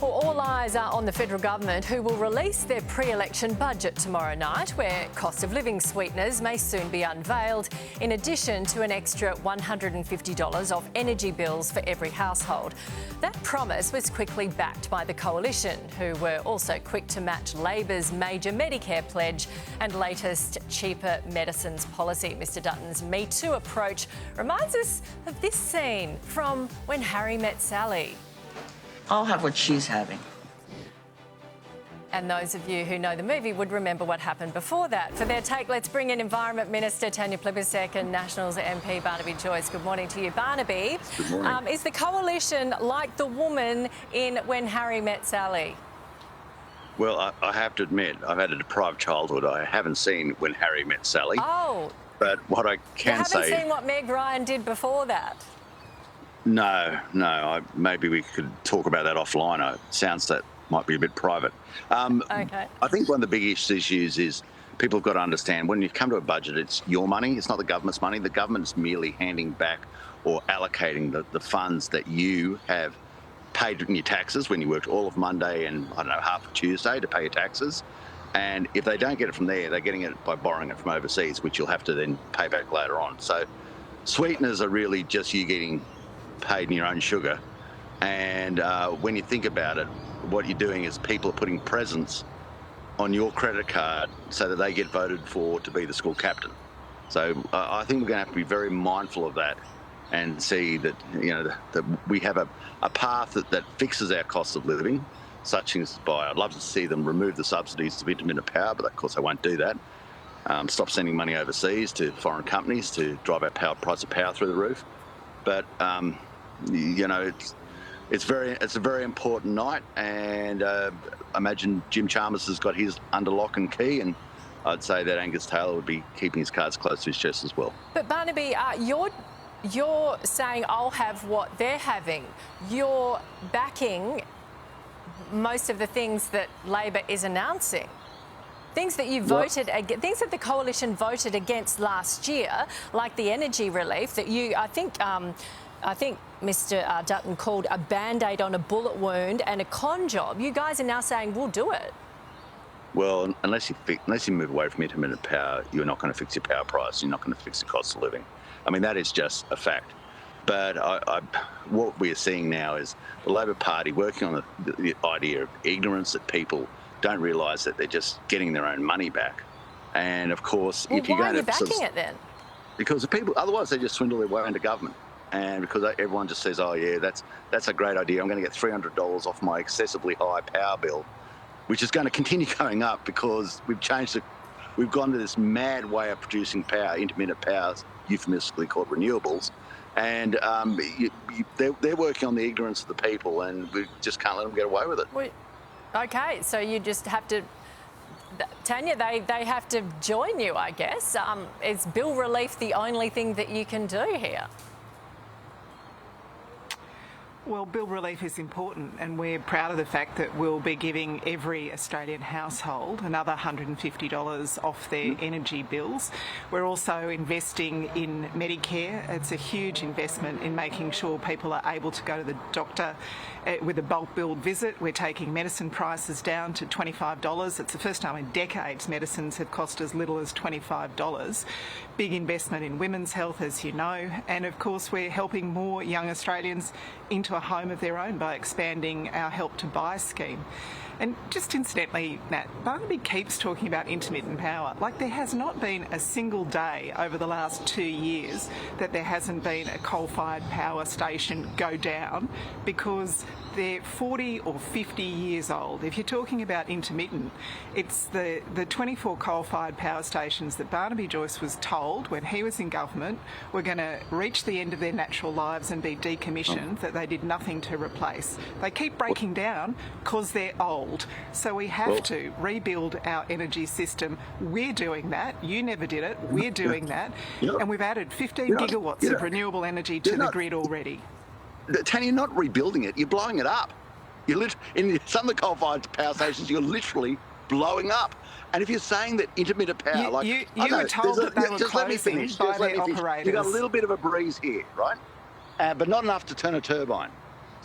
Well, all eyes are on the federal government, who will release their pre-election budget tomorrow night, where cost of living sweeteners may soon be unveiled, in addition to an extra $150 off energy bills for every household. That promise was quickly backed by the Coalition, who were also quick to match Labor's major Medicare pledge and latest cheaper medicines policy. Mr Dutton's Me Too approach reminds us of this scene from When Harry Met Sally. I'll have what she's having. And those of you who know the movie would remember what happened before that. For their take, let's bring in Environment Minister Tanya Plibersek and Nationals MP Barnaby Joyce. Good morning to you, Barnaby. Good morning. Is the Coalition like the woman in When Harry Met Sally? Well, I have to admit, I've had a deprived childhood. I haven't seen When Harry Met Sally. Oh. But what I can say... You haven't seen what Meg Ryan did before that? No. Maybe we could talk about that offline. It sounds that might be a bit private. Okay. I think one of the biggest issues is people have got to understand when you come to a budget, it's your money. It's not the government's money. The government's merely handing back or allocating the funds that you have paid in your taxes when you worked all of Monday and, half of Tuesday to pay your taxes. And if they don't get it from there, they're getting it by borrowing it from overseas, which you'll have to then pay back later on. So sweeteners are really just you getting paid in your own sugar. And when you think about it, what you're doing is people are putting presents on your credit card so that they get voted for to be the school captain. So I think we're going to have to be very mindful of that and see that, that we have a path that fixes our cost of living, such as I'd love to see them remove the subsidies to intermittent power, but of course they won't do that. Stop sending money overseas to foreign companies to drive our price of power through the roof. But it's a very important night, and I imagine Jim Chalmers has got his under lock and key, and I'd say that Angus Taylor would be keeping his cards close to his chest as well. But Barnaby, you're saying I'll have what they're having. You're backing most of the things that Labor is announcing. Things that things that the Coalition voted against last year, like the energy relief that I think Mr Dutton called a band-aid on a bullet wound and a con job. You guys are now saying we'll do it. Well, unless you move away from intermittent power, you're not going to fix your power price. You're not going to fix the cost of living. I mean, that is just a fact. But what we're seeing now is the Labor Party working on the idea of ignorance, that people don't realise that they're just getting their own money back. And of course, well, if you're why going are you backing it then? Because the people, otherwise they just swindle their way into government. And because everyone just says, oh yeah, that's a great idea. I'm going to get $300 off my excessively high power bill, which is going to continue going up because we've gone to this mad way of producing power, intermittent power, euphemistically called renewables. And they're working on the ignorance of the people, and we just can't let them get away with it. Well, okay, so you just have to, Tanya, they have to join you, I guess. Is bill relief the only thing that you can do here? Well, bill relief is important, and we're proud of the fact that we'll be giving every Australian household another $150 off their energy bills. We're also investing in Medicare. It's a huge investment in making sure people are able to go to the doctor with a bulk billed visit. We're taking medicine prices down to $25. It's the first time in decades medicines have cost as little as $25. Big investment in women's health, as you know, and of course we're helping more young Australians into a home of their own by expanding our Help to Buy scheme. And just incidentally, Nat, Barnaby keeps talking about intermittent power. Like, there has not been a single day over the last 2 years that there hasn't been a coal-fired power station go down because they're 40 or 50 years old. If you're talking about intermittent, it's the 24 coal-fired power stations that Barnaby Joyce was told when he was in government were going to reach the end of their natural lives and be decommissioned, that they did nothing to replace. They keep breaking down because they're old. So we have to rebuild our energy system. We're doing that. You never did it. We're doing that. And we've added 15 gigawatts of renewable energy to the grid already. Tanya, you're not rebuilding it. You're blowing it up. In some of the coal-fired power stations, you're literally blowing up. And if you're saying that intermittent power, you were told that they were closing by their operators. You've got a little bit of a breeze here, right? But not enough to turn a turbine.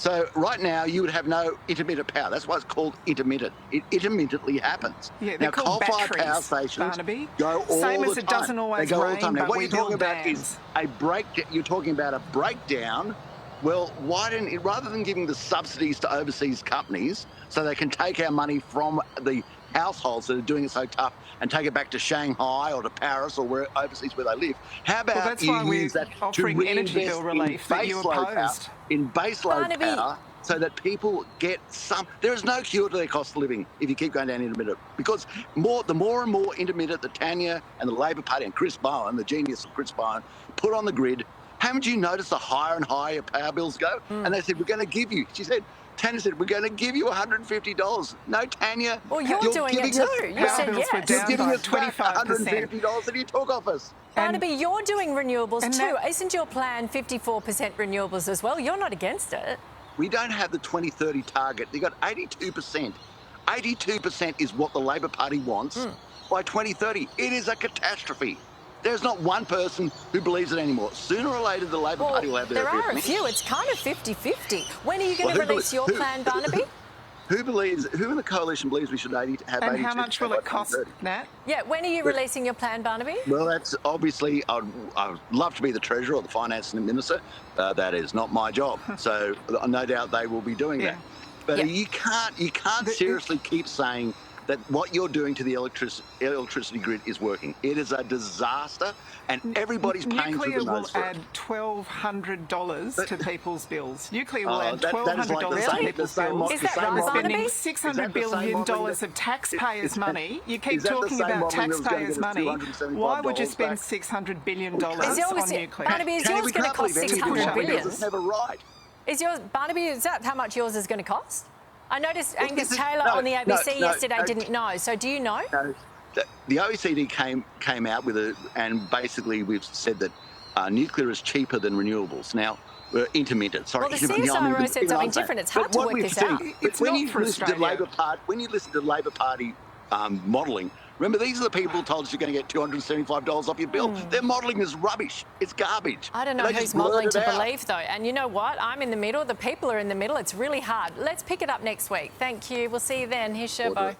So right now you would have no intermittent power. That's why it's called intermittent. It intermittently happens. Yeah, they're now called coal-fired batteries, power stations Barnaby. go all Same the as it time. doesn't always They go all the rain, time. Now, but what we you're talking build about dams. is a breakdown. You're talking about a breakdown. Well, why didn't rather than giving the subsidies to overseas companies so they can take our money from the households that are doing it so tough and take it back to Shanghai or to Paris or where overseas where they live? How about that's you why we're use that to offering energy reinvest bill relief that you opposed. in baseload Barnaby. power so that people get some. There is no cure to their cost of living if you keep going down intermittent, because the more and more intermittent that Tanya and the Labor Party and Chris Bowen, the genius of Chris Bowen, put on the grid, haven't you noticed the higher and higher power bills go? And they said, we're going to give you, Tanya said, we're going to give you $150. No, Tanya. Well, you're doing it too. You Power said bills were yes. You're down giving by us back 25%. $150 that you took off us. Barnaby, you're doing renewables and too. that- Isn't your plan 54% renewables as well? You're not against it. We don't have the 2030 target. They've got 82%. 82% is what the Labor Party wants by 2030. It is a catastrophe. There's not one person who believes it anymore. Sooner or later, the Labor Party will have their there are a epiphany. few. It's kind of 50-50. When are you going to Well, release your plan, Barnaby? Who in the coalition believes we should have 82% And how much will it cost, 2030? Nat? Yeah, when are you releasing your plan, Barnaby? Well, that's obviously, I'd love to be the Treasurer or the Finance Minister. That is not my job. So no doubt they will be doing that. But Yeah. you can't seriously keep saying that what you're doing to the electricity grid is working. It is a disaster, and everybody's paying through Nuclear the will nose for add it. $1,200 to people's bills. Nuclear will add that is like the $1,200 same- to people's the same bills. mo- Is that the same right, mo- Barnaby? Spending Is $600 that the same billion modelling of taxpayers' money. You keep is that the talking same about modelling that was gonna taxpayers' get us money. $275 Why would you spend back? $600 billion Is on nuclear? Barnaby, is Tanya, yours we going to can't cost believe anything 600 wrong billion? because it's never right. Is yours, Barnaby, is that how much yours is going to cost? I noticed Well, Angus this is- Taylor no, on the ABC no, yesterday no. didn't know. So do you know? No, the OECD came out with and basically we've said that nuclear is cheaper than renewables. Now, intermittent. Sorry, Well, the CSIRO said something different. It's hard to work this out. It's when not you for listen to Australia. when you listen to Labor Party modelling, remember these are the people who told us you're going to get $275 off your bill. Their modelling is rubbish. It's garbage. I don't know And they who's just blurt modelling it to out. believe, though. And you know what? I'm in the middle. The people are in the middle. It's really hard. Let's pick it up next week. Thank you. We'll see you then. Here's Sherbo.